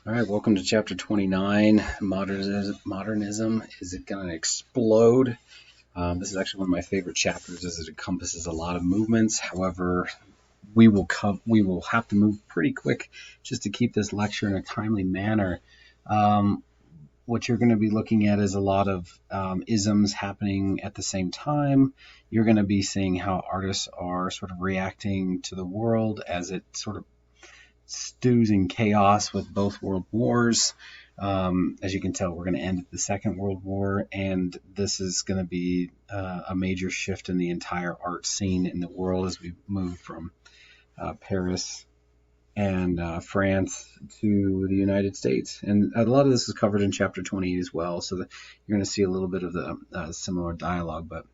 All right, welcome to chapter 29. Modernism. Is it going to explode? This is actually one of my favorite chapters as it encompasses a lot of movements. However, we will have to move pretty quick just to keep this lecture in a timely manner. Um, what you're going to be looking at is a lot of isms happening at the same time. You're going to be seeing how artists are sort of reacting to the world as it sort of stews in chaos with both world wars. As you can tell, we're going to end at the Second World War, and this is going to be a major shift in the entire art scene in the world as we move from Paris and France to the United States. And a lot of this is covered in chapter 28 as well, so that you're going to see a little bit of the similar dialogue, but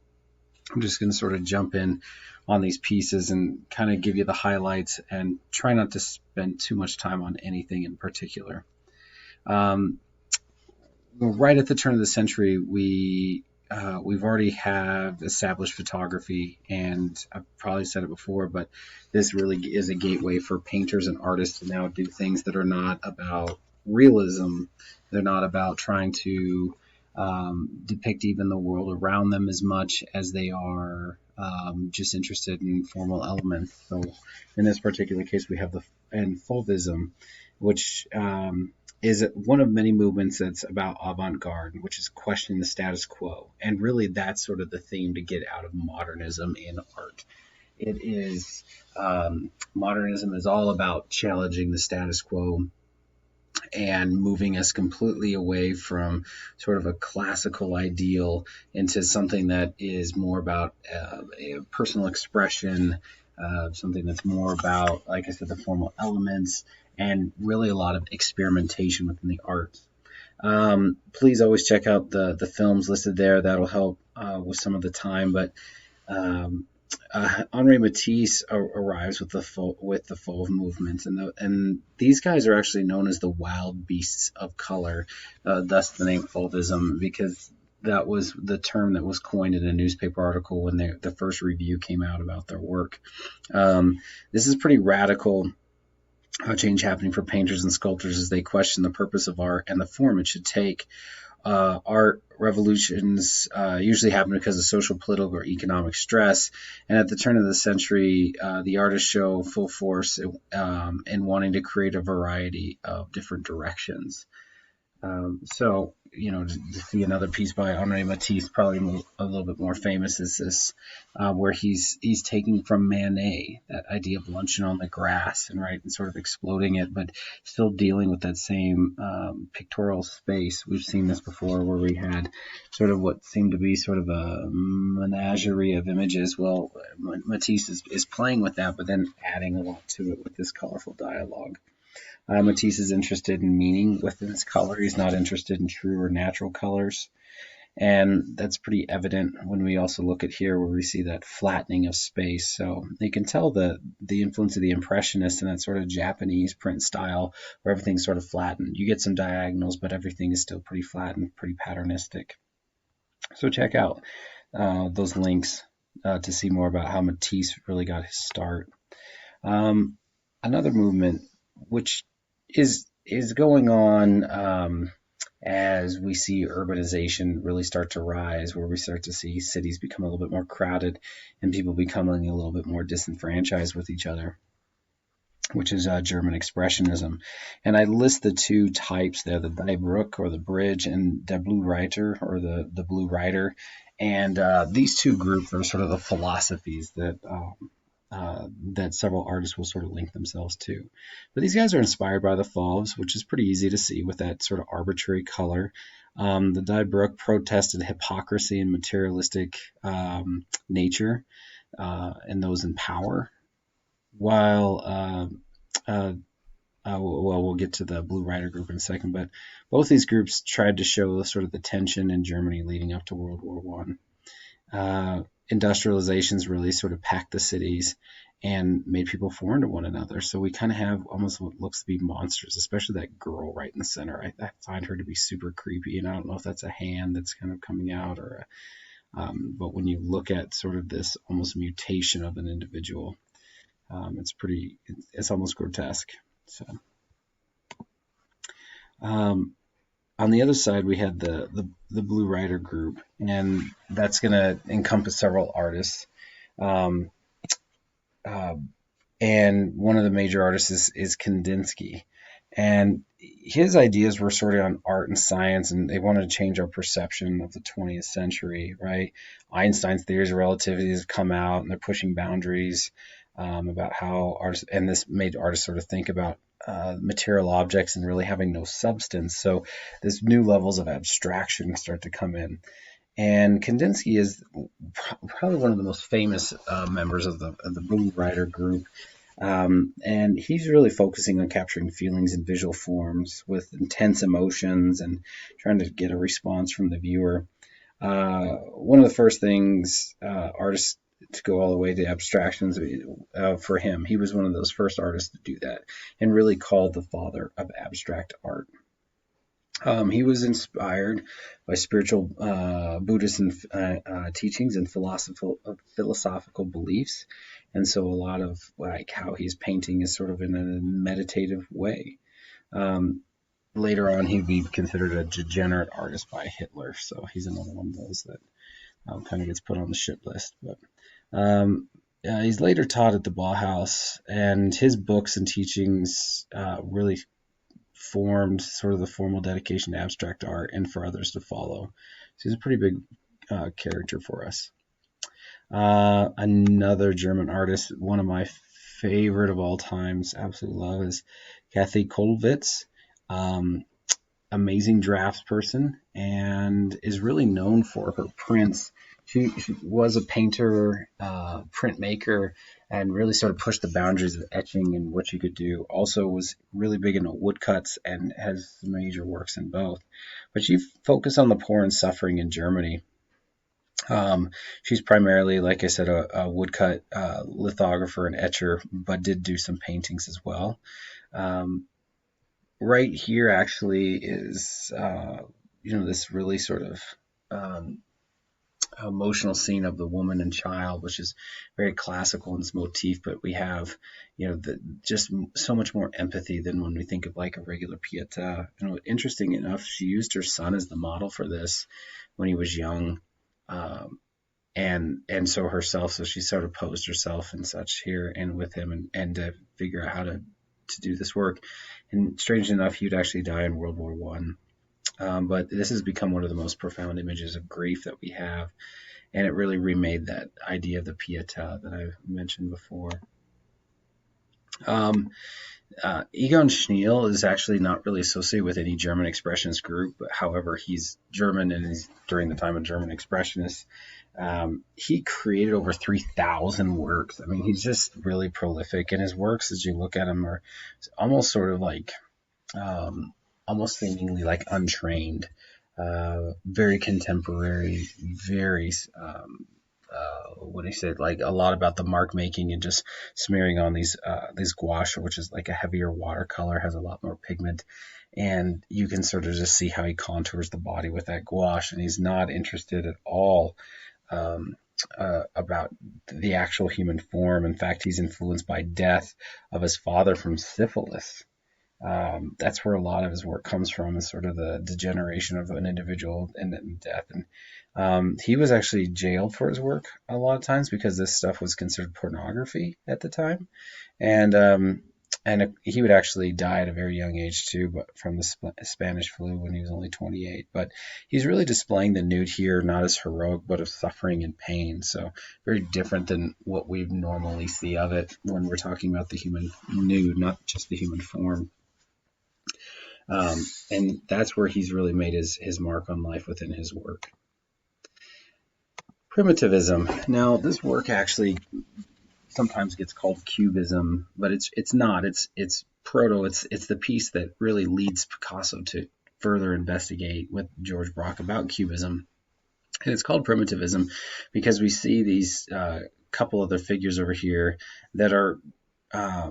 I'm just going to sort of jump in on these pieces and kind of give you the highlights and try not to spend too much time on anything in particular. Right at the turn of the century, we've already have established photography, and I've probably said it before, but this really is a gateway for painters and artists to now do things that are not about realism. They're not about trying to depict even the world around them as much as they are just interested in formal elements. So in this particular case, we have the Fauvism, which is one of many movements that's about avant-garde, which is questioning the status quo. And really, that's sort of the theme to get out of modernism in art. It is modernism is all about challenging the status quo and moving us completely away from sort of a classical ideal into something that is more about personal expression, something that's more about, like I said, the formal elements, and really a lot of experimentation within the arts. Please always check out the films listed there. That'll help with some of the time. But Henri Matisse arrives with the Fauve movement, and these guys are actually known as the wild beasts of color, thus the name Fauvism, because that was the term that was coined in a newspaper article when the first review came out about their work. This is pretty radical change happening for painters and sculptors as they question the purpose of art and the form it should take. Art revolutions usually happen because of social, political, or economic stress. And at the turn of the century, the artists show full force in wanting to create a variety of different directions. So, to see another piece by Henri Matisse, probably a little bit more famous, is this, where he's taking from Manet that idea of luncheon on the grass and sort of exploding it, but still dealing with that same pictorial space. We've seen this before, where we had sort of what seemed to be sort of a menagerie of images. Well, Matisse is playing with that, but then adding a lot to it with this colorful dialogue. Matisse is interested in meaning within his color. He's not interested in true or natural colors. And that's pretty evident when we also look at here where we see that flattening of space. So you can tell the influence of the Impressionists and that sort of Japanese print style where everything's sort of flattened. You get some diagonals, but everything is still pretty flat and pretty patternistic. So check out those links to see more about how Matisse really got his start. Another movement which is going on as we see urbanization really start to rise, where we start to see cities become a little bit more crowded and people becoming a little bit more disenfranchised with each other, which is German Expressionism. And I list the two types there, the Die Brücke or the bridge, and Der Blue Reiter or the Blue Rider. And these two groups are sort of the philosophies that several artists will sort of link themselves to. But these guys are inspired by the Fauves, which is pretty easy to see with that sort of arbitrary color. The Die Brücke protested hypocrisy and materialistic nature and those in power, while we'll get to the Blue Rider group in a second, but both these groups tried to show sort of the tension in Germany leading up to World War One. Industrializations really sort of packed the cities and made people foreign to one another. So we kind of have almost what looks to be monsters, especially that girl right in the center. I find her to be super creepy, and I don't know if that's a hand that's kind of coming out but when you look at sort of this almost mutation of an individual, it's almost grotesque. So Um, on the other side, we had the Blue Rider group, and that's going to encompass several artists. Um, uh, and one of the major artists is Kandinsky. And his ideas were sort of on art and science, and they wanted to change our perception of the 20th century, right? Einstein's theories of relativity have come out, and they're pushing boundaries about how artists, and this made artists sort of think about material objects and really having no substance. So, this new levels of abstraction start to come in. And Kandinsky is probably one of the most famous members of the Blue Rider group, and he's really focusing on capturing feelings in visual forms with intense emotions and trying to get a response from the viewer. One of the first things artists to go all the way to abstractions for him, he was one of those first artists to do that and really called the father of abstract art. He was inspired by spiritual Buddhist teachings and philosophical beliefs, and so a lot of like how he's painting is sort of in a meditative way. Um, Later on, he'd be considered a degenerate artist by Hitler, so he's another one of those that kind of gets put on the shit list. But he's later taught at the Bauhaus, and his books and teachings really formed sort of the formal dedication to abstract art and for others to follow. So he's a pretty big character for us. Another German artist, one of my favorite of all times, absolutely love, is Kathy Kollwitz. Um, Amazing draftsperson and is really known for her prints. She was a painter, printmaker, and really sort of pushed the boundaries of etching and what you could do. Also was really big into woodcuts and has major works in both. But she focused on the poor and suffering in Germany. She's primarily, like I said, a woodcut lithographer and etcher, but did do some paintings as well. Um, right here actually is this really sort of um, emotional scene of the woman and child, which is very classical in its motif, but we have just so much more empathy than when we think of like a regular Pietà. Interesting enough, she used her son as the model for this when he was young. um, and so herself, so she sort of posed herself and such here and with him, and to figure out how to do this work. And strangely enough, he would actually die in World War One. But this has become one of the most profound images of grief that we have, and it really remade that idea of the Pietà that I mentioned before. Um, Egon Schneel is actually not really associated with any German expressionist group, but however, he's German and he's during the time of German expressionists. He created over 3,000 works. I mean, he's just really prolific, and his works, as you look at them, are almost sort of like, um, almost seemingly like untrained, very contemporary, very what he said, like a lot about the mark making and just smearing on these gouache, which is like a heavier watercolor, has a lot more pigment, and you can sort of just see how he contours the body with that gouache, and he's not interested at all um, about the actual human form. In fact, he's influenced by death of his father from syphilis. That's where a lot of his work comes from, is sort of the degeneration of an individual and then death. And he was actually jailed for his work a lot of times because this stuff was considered pornography at the time. And he would actually die at a very young age too, but from the Spanish flu when he was only 28. But he's really displaying the nude here, not as heroic, but of suffering and pain. So very different than what we normally see of it when we're talking about the human nude, not just the human form. And that's where he's really made his mark on life within his work. Primitivism. Now, this work actually sometimes gets called cubism, but it's not. It's proto. It's the piece that really leads Picasso to further investigate with George Braque about cubism, and it's called primitivism because we see these couple other figures over here that are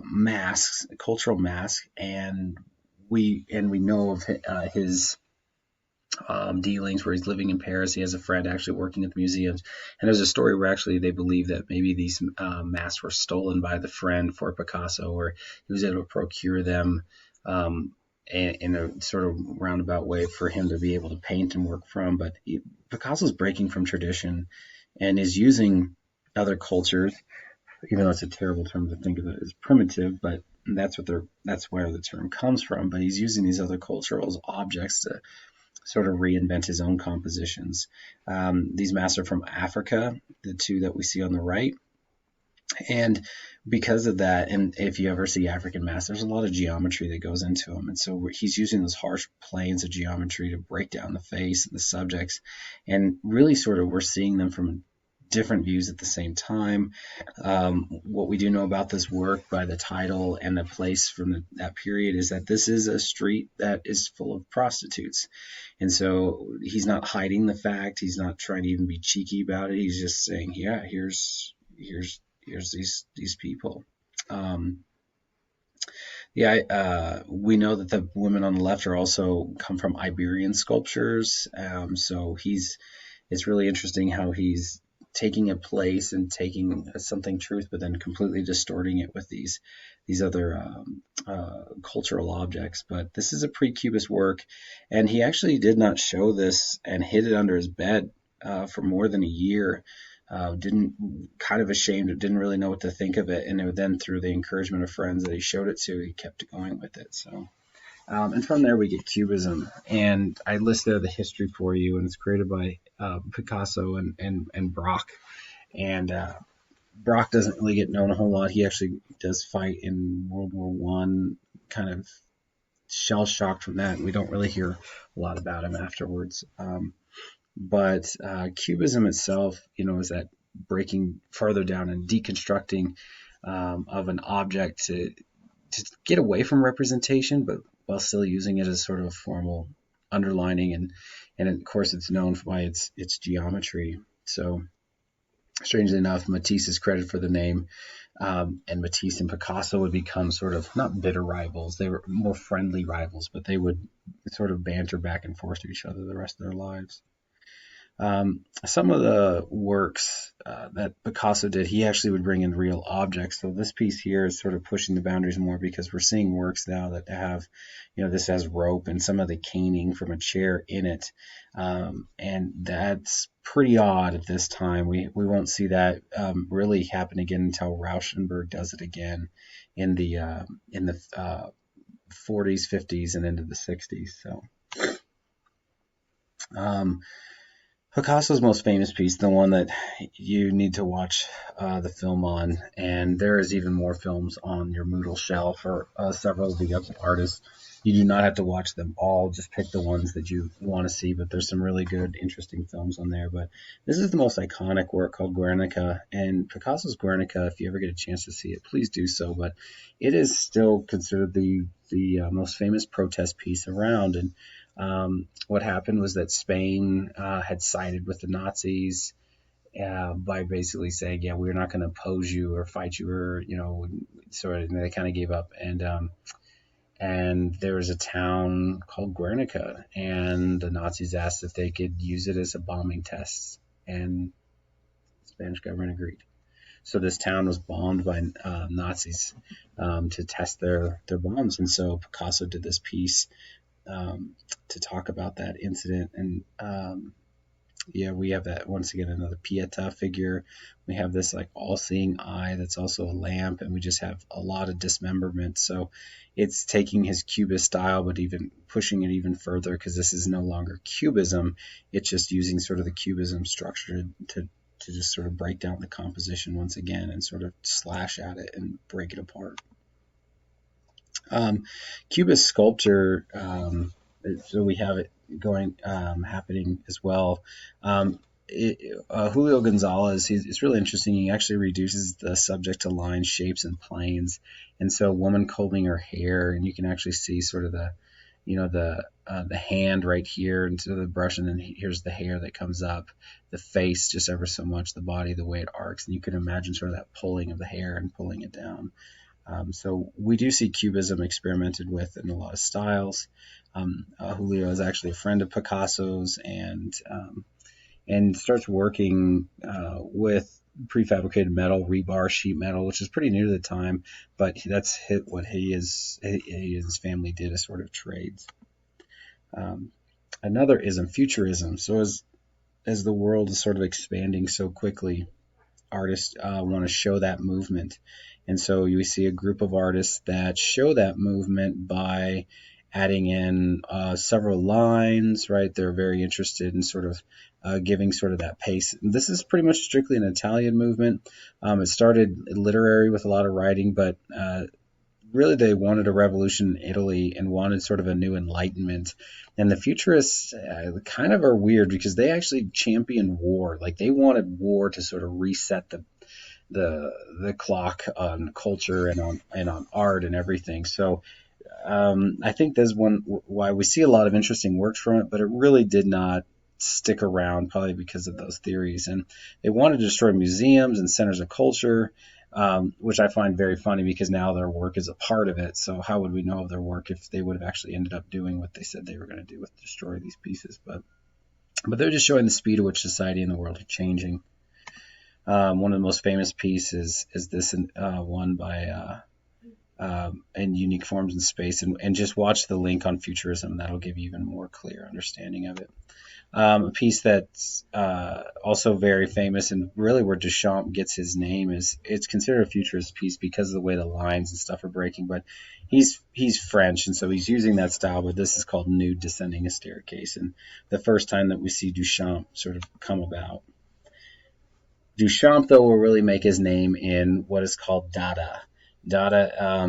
masks, cultural masks, and we know of his dealings where he's living in Paris. He has a friend actually working at the museums. And there's a story where actually they believe that maybe these masks were stolen by the friend for Picasso, or he was able to procure them. Um, in a sort of roundabout way for him to be able to paint and work from. But Picasso's breaking from tradition and is using other cultures, even though it's a terrible term to think of it as primitive, but that's where the term comes from. But he's using these other cultural objects to sort of reinvent his own compositions. These masks are from Africa, the two that we see on the right. And because of that, and if you ever see African masks, there's a lot of geometry that goes into them. And so he's using those harsh planes of geometry to break down the face and the subjects. And really sort of we're seeing them from different views at the same time. What we do know about this work by the title and the place from that period is that this is a street that is full of prostitutes. And so he's not hiding the fact. He's not trying to even be cheeky about it. He's just saying, yeah, here's these people. We know that the women on the left are also come from Iberian sculptures. So it's really interesting how he's taking a place and taking something truth, but then completely distorting it with these other cultural objects. But this is a pre-Cubist work, and he actually did not show this and hid it under his bed for more than a year. Kind of ashamed, didn't really know what to think of it, and then through the encouragement of friends that he showed it to, he kept going with it. So, and from there we get Cubism, and I listed the history for you, and it's created by Picasso and Braque, and Braque doesn't really get known a whole lot. He actually does fight in World War One, kind of shell shocked from that, and we don't really hear a lot about him afterwards. But Cubism itself, is that breaking further down and deconstructing of an object to get away from representation, but while still using it as sort of a formal underlining, and of course it's known by its geometry. So strangely enough, Matisse is credited for the name, and Matisse and Picasso would become sort of not bitter rivals. They were more friendly rivals, but they would sort of banter back and forth to each other the rest of their lives. Some of the works that Picasso did, he actually would bring in real objects. So this piece here is sort of pushing the boundaries more because we're seeing works now that have, this has rope and some of the caning from a chair in it. And that's pretty odd at this time. We won't see that really happen again until Rauschenberg does it again in the 40s, 50s, and into the 60s. So. Picasso's most famous piece, the one that you need to watch the film on, and there is even more films on your Moodle shelf for several of the other artists. You do not have to watch them all, just pick the ones that you want to see, but there's some really good, interesting films on there. But this is the most iconic work called Guernica, and Picasso's Guernica, if you ever get a chance to see it, please do so, but it is still considered the most famous protest piece around, and what happened was that Spain had sided with the Nazis by basically saying, yeah, we're not going to oppose you or fight you, or, sort of, and they kind of gave up. And there was a town called Guernica, and the Nazis asked if they could use it as a bombing test, and the Spanish government agreed. So this town was bombed by Nazis to test their bombs, and so Picasso did this piece to talk about that incident. And we have that once again, another Pietà figure. We have this like all-seeing eye that's also a lamp, and we just have a lot of dismemberment. So it's taking his Cubist style, but even pushing it even further, because this is no longer Cubism. It's just using sort of the Cubism structure to just sort of break down the composition once again and sort of slash at it and break it apart. Cubist sculpture, so we have it going, happening as well. Julio Gonzalez, it's really interesting. He actually reduces the subject to lines, shapes, and planes. And so, woman combing her hair, and you can actually see sort of the hand right here into the brush, and then here's the hair that comes up, the face just ever so much, the body, the way it arcs, and you can imagine sort of that pulling of the hair and pulling it down. So we do see Cubism experimented with in a lot of styles. Julio is actually a friend of Picasso's, and starts working with prefabricated metal, rebar, sheet metal, which is pretty new to the time, but that's what he and his family did as sort of trades. Um, Another ism, futurism. So as the world is sort of expanding so quickly, artists want to show that movement. And so you see a group of artists that show that movement by adding in several lines, right? They're very interested in sort of giving sort of that pace. And this is pretty much strictly an Italian movement. It started literary with a lot of writing, but really they wanted a revolution in Italy and wanted sort of a new enlightenment. And the futurists kind of are weird because they actually champion war. Like they wanted war to sort of reset the clock on culture and on art and everything. So I think there's one why we see a lot of interesting works from it, but it really did not stick around, probably because of those theories. And they wanted to destroy museums and centers of culture, which I find very funny because now their work is a part of it. So how would we know of their work if they would have actually ended up doing what they said they were going to do with destroy these pieces? But they're just showing the speed at which society and the world are changing. One of the most famous pieces is this one by in Unique Forms in Space, and just watch the link on Futurism. That'll give you even more clear understanding of it. A piece that's also very famous and really where Duchamp gets his name is it's considered a futurist piece because of the way the lines and stuff are breaking, but he's French and so he's using that style, but this is called Nude Descending a Staircase, and the first time that we see Duchamp sort of come about. Duchamp, though, will really make his name in what is called Dada. Dada,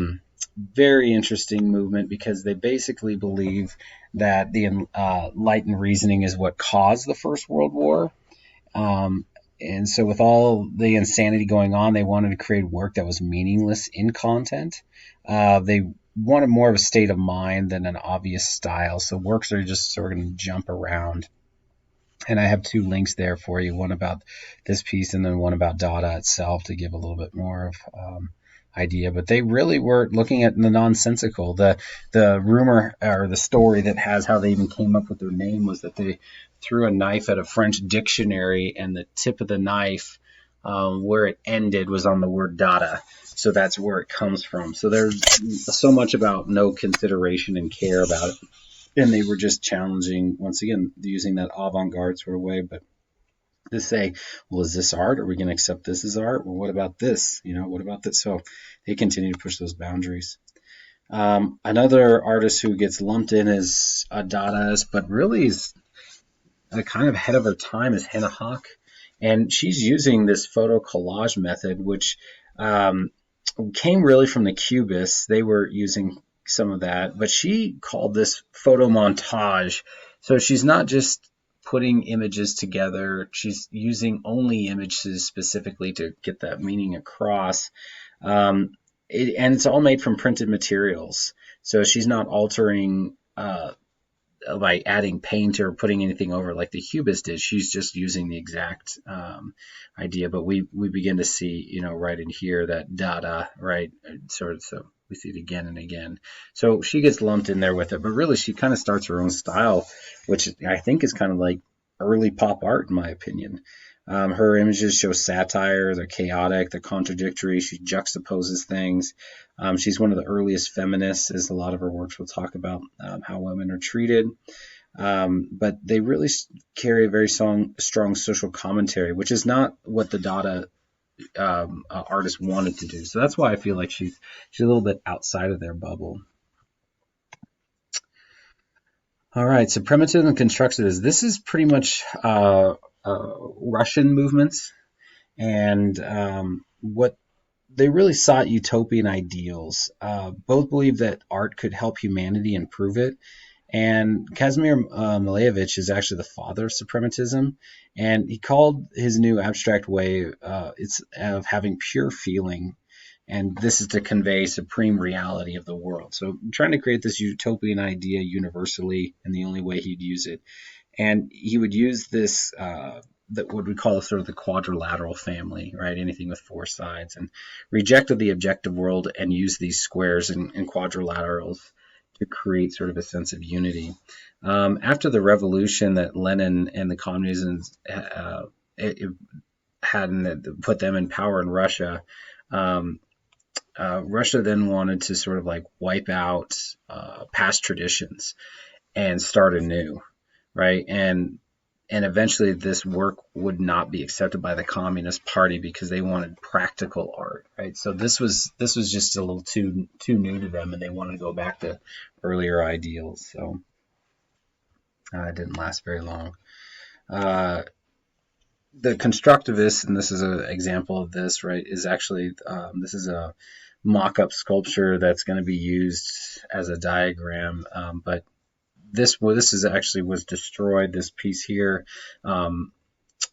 very interesting movement because they basically believe that the enlightened reasoning is what caused the First World War. And so with all the insanity going on, they wanted to create work that was meaningless in content. They wanted more of a state of mind than an obvious style. So works are just sort of going to jump around. And I have two links there for you, one about this piece and then one about Dada itself to give a little bit more of idea. But they really were looking at the nonsensical. The rumor or the story that has how they even came up with their name was that they threw a knife at a French dictionary and the tip of the knife where it ended was on the word Dada. So that's where it comes from. So there's so much about no consideration and care about it. And they were just challenging, once again, using that avant-garde sort of way, but to say, well, is this art? Are we going to accept this as art? Well, what about this? What about this? So they continue to push those boundaries. Another artist who gets lumped in as a Dadaist, but really is a kind of ahead of her time is Hannah Hawk. And she's using this photo collage method, which came really from the Cubists. They were using some of that, but she called this photo montage. So she's not just putting images together, she's using only images specifically to get that meaning across. And it's all made from printed materials. So she's not altering by adding paint or putting anything over like the Cubist did. She's just using the exact idea. But we begin to see, right in here that Dada, right, sort of. So we see it again and again. So she gets lumped in there with it, but really she kind of starts her own style, which I think is kind of like early pop art in my opinion. Her images show satire, they're chaotic, they're contradictory, she juxtaposes things. She's one of the earliest feminists, as a lot of her works will talk about how women are treated. But they really carry a very strong social commentary, which is not what the Dada artist wanted to do. So that's why I feel like she's a little bit outside of their bubble. All right, so primitive and constructivism. This is pretty much Russian movements, and what they really sought utopian ideals. Both believed that art could help humanity improve it. And Kazimir Malevich is actually the father of suprematism, and he called his new abstract way it's of having pure feeling, and this is to convey supreme reality of the world. So trying to create this utopian idea universally, and the only way he'd use it, and he would use this that what we call sort of the quadrilateral family, right? Anything with four sides, and rejected the objective world and used these squares and quadrilaterals to create sort of a sense of unity. After the revolution that Lenin and the communism hadn't put them in power in Russia. Um, Russia then wanted to sort of like wipe out past traditions and start anew, right? And eventually this work would not be accepted by the Communist Party because they wanted practical art, right? So this was just a little too new to them, and they wanted to go back to earlier ideals. So it didn't last very long. The constructivists, and this is an example of this, right, is actually this is a mock-up sculpture that's going to be used as a diagram, but this is actually was destroyed, this piece here,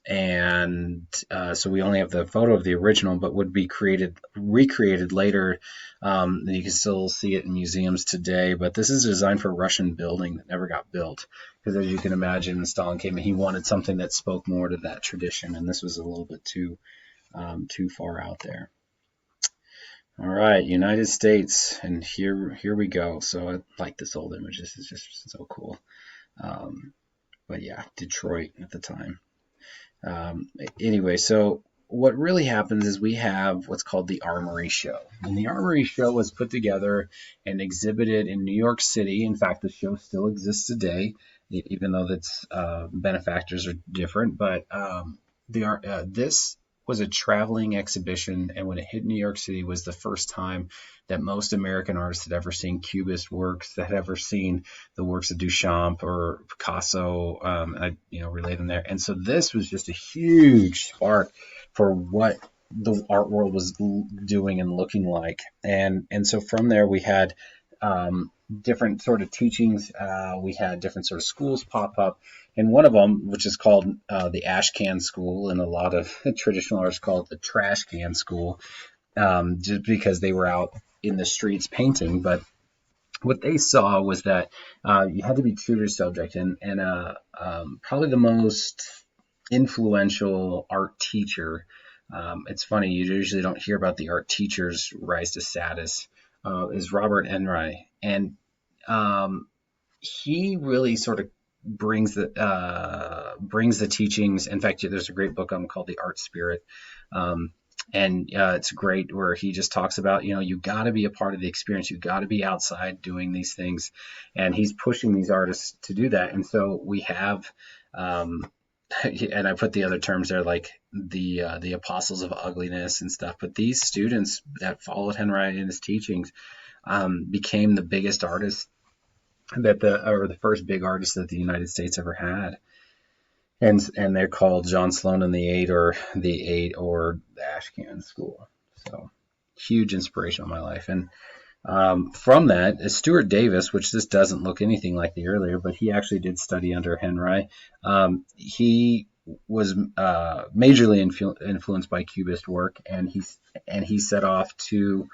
and so we only have the photo of the original, but would be recreated later. You can still see it in museums today, but this is designed for a Russian building that never got built, because as you can imagine, when Stalin came in, he wanted something that spoke more to that tradition, and this was a little bit too far out there. All right, United States, and here we go. So I like this old image. This is just so cool. But yeah, Detroit at the time. Anyway, so what really happens is we have what's called the Armory Show. And the Armory Show was put together and exhibited in New York City. In fact, the show still exists today, even though its benefactors are different. But this was a traveling exhibition, and when it hit New York City was the first time that most American artists had ever seen Cubist works, that had ever seen the works of Duchamp or Picasso. I relate them there. And so this was just a huge spark for what the art world was doing and looking like. And so from there we had different sort of teachings. We had different sort of schools pop up. And one of them, which is called the Ashcan School, and a lot of traditional artists call it the Trash Can School, just because they were out in the streets painting. But what they saw was that you had to be true to your subject. And probably the most influential art teacher, it's funny, you usually don't hear about the art teacher's rise to status, is Robert Enri. And he really sort of brings the teachings. In fact, there's a great book on called The Art Spirit, and it's great, where he just talks about, you got to be a part of the experience, you got to be outside doing these things, and he's pushing these artists to do that. And so we have, and I put the other terms there, like the apostles of ugliness and stuff. But these students that followed Henry in his teachings became the biggest artists the first big artists that the United States ever had. And they're called John Sloan and the Eight, or the Ashcan School. So huge inspiration on my life. And from that is Stuart Davis, which this doesn't look anything like the earlier, but he actually did study under Henry. He was majorly influenced by Cubist work, and he set off to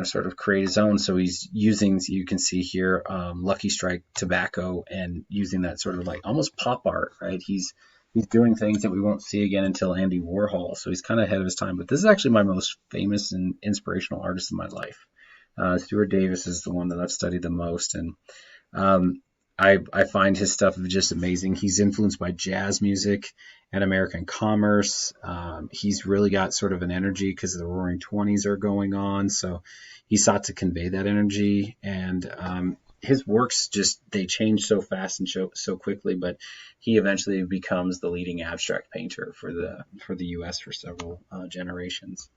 sort of create his own. So he's using, you can see here, Lucky Strike tobacco, and using that sort of like almost pop art, right? He's doing things that we won't see again until Andy Warhol. So he's kind of ahead of his time. But this is actually my most famous and inspirational artist in my life. Stuart Davis is the one that I've studied the most, and I find his stuff just amazing. He's influenced by jazz music and American commerce. He's really got sort of an energy because the Roaring Twenties are going on. So he sought to convey that energy. And his works they change so fast and so quickly. But he eventually becomes the leading abstract painter for the U.S. for several generations.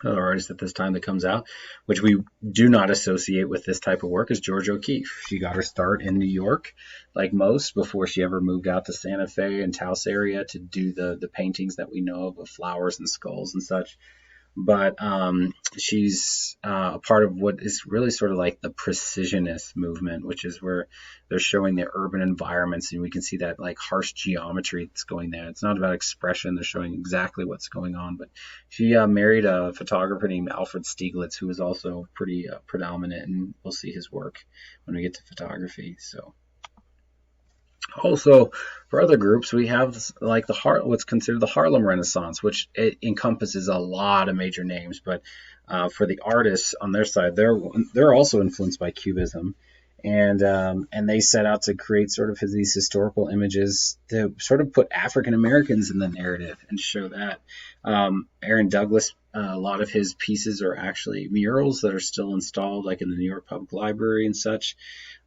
Another artist at this time that comes out, which we do not associate with this type of work, is George O'Keeffe. She got her start in New York, like most, before she ever moved out to Santa Fe and Taos area to do the paintings that we know of flowers and skulls and such. But she's a part of what is really sort of like the precisionist movement, which is where they're showing the urban environments, and we can see that like harsh geometry that's going there. It's not about expression. They're showing exactly what's going on. But she married a photographer named Alfred Stieglitz, who is also pretty predominant, and we'll see his work when we get to photography. So also, for other groups, we have like what's considered the Harlem Renaissance, which it encompasses a lot of major names. But for the artists on their side, they're also influenced by Cubism, and they set out to create sort of these historical images to sort of put African Americans in the narrative and show that. Aaron Douglas, a lot of his pieces are actually murals that are still installed, like in the New York Public Library and such.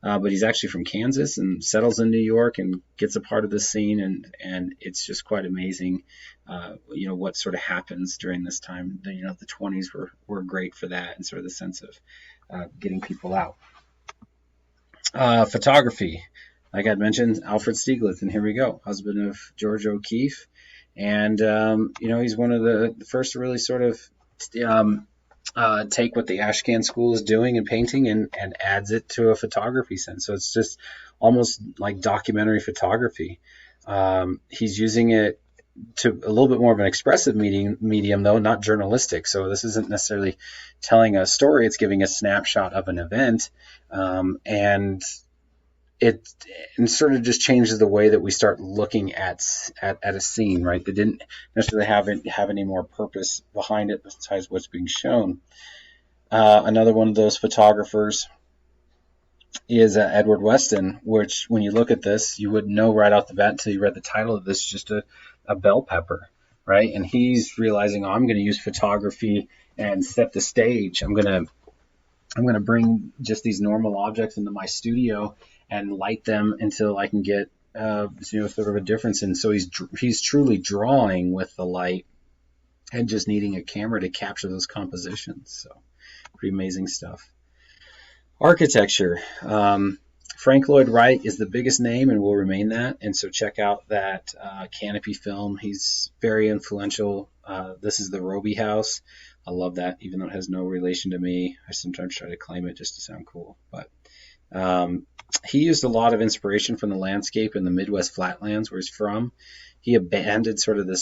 But he's actually from Kansas and settles in New York and gets a part of the scene, and it's just quite amazing, what sort of happens during this time. The 20s were great for that, and sort of the sense of getting people out. Photography, like I'd mentioned, Alfred Stieglitz, and here we go, husband of Georgia O'Keeffe, and he's one of the first to really sort of take what the Ashcan School is doing in painting and adds it to a photography sense. So it's just almost like documentary photography. He's using it to a little bit more of an expressive medium, though, not journalistic. So this isn't necessarily telling a story. It's giving a snapshot of an event. And it sort of just changes the way that we start looking at a scene, right? They didn't necessarily have any more purpose behind it besides what's being shown. Another one of those photographers is Edward Weston, which when you look at this, you wouldn't know right off the bat until you read the title of this, just a bell pepper, right? And he's realizing, I'm going to use photography and set the stage. I'm going to bring just these normal objects into my studio and light them until I can get sort of a difference. And so he's truly drawing with the light and just needing a camera to capture those compositions. So pretty amazing stuff. Architecture. Frank Lloyd Wright is the biggest name and will remain that. And so check out that Canopy film. He's very influential. This is the Roby House. I love that, even though it has no relation to me. I sometimes try to claim it just to sound cool. But he used a lot of inspiration from the landscape in the Midwest Flatlands where he's from. He abandoned sort of the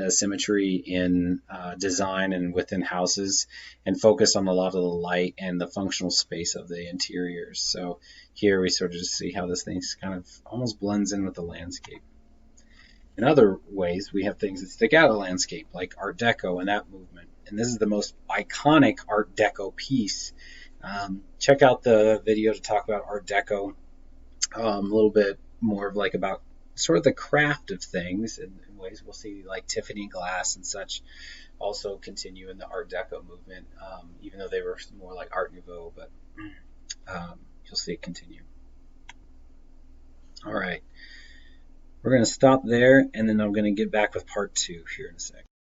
symmetry in design and within houses and focused on a lot of the light and the functional space of the interiors. So here we sort of just see how this thing kind of almost blends in with the landscape. In other ways, we have things that stick out of the landscape, like Art Deco and that movement. And this is the most iconic Art Deco piece. Check out the video to talk about Art Deco, a little bit more of like about sort of the craft of things in ways we'll see, like Tiffany glass and such also continue in the Art Deco movement, even though they were more like Art Nouveau, but you'll see it continue. All right, we're going to stop there, and then I'm going to get back with part 2 here in a sec.